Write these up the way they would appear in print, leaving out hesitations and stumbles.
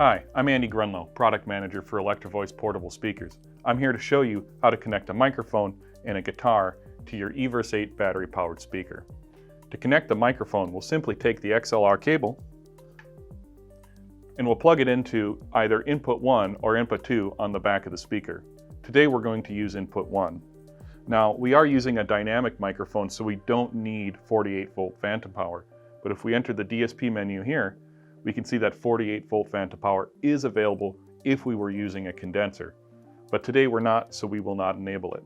Hi, I'm Andy Grunow, Product Manager for Electro-Voice portable speakers. I'm here to show you how to connect a microphone and a guitar to your Everse 8 battery-powered speaker. To connect the microphone, we'll simply take the XLR cable and we'll plug it into either input 1 or input 2 on the back of the speaker. Today we're going to use input 1. Now, we are using a dynamic microphone, so we don't need 48-volt phantom power. But if we enter the DSP menu here, we can see that 48-volt phantom power is available if we were using a condenser. But today we're not, so we will not enable it.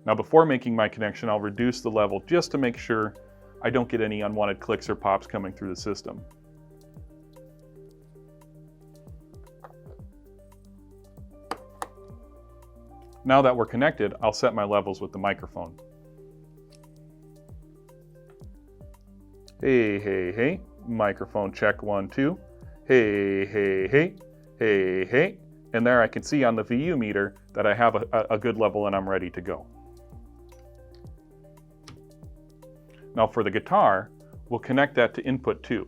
Now, before making my connection, I'll reduce the level just to make sure I don't get any unwanted clicks or pops coming through the system. Now that we're connected, I'll set my levels with the microphone. Hey, hey, hey. Microphone check 1, 2. Hey, hey, hey. Hey, hey. And there I can see on the VU meter that I have a good level and I'm ready to go. Now for the guitar, we'll connect that to input 2.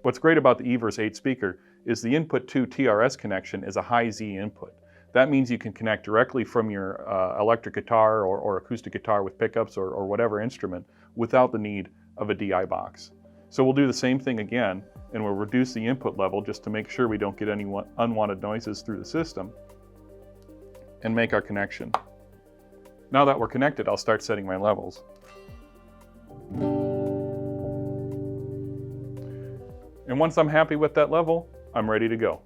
What's great about the Everse 8 speaker is the input 2 TRS connection is a high Z input. That means you can connect directly from your electric guitar or acoustic guitar with pickups or whatever instrument without the need of a DI box. So we'll do the same thing again, and we'll reduce the input level just to make sure we don't get any unwanted noises through the system, and make our connection. Now that we're connected, I'll start setting my levels. And once I'm happy with that level, I'm ready to go.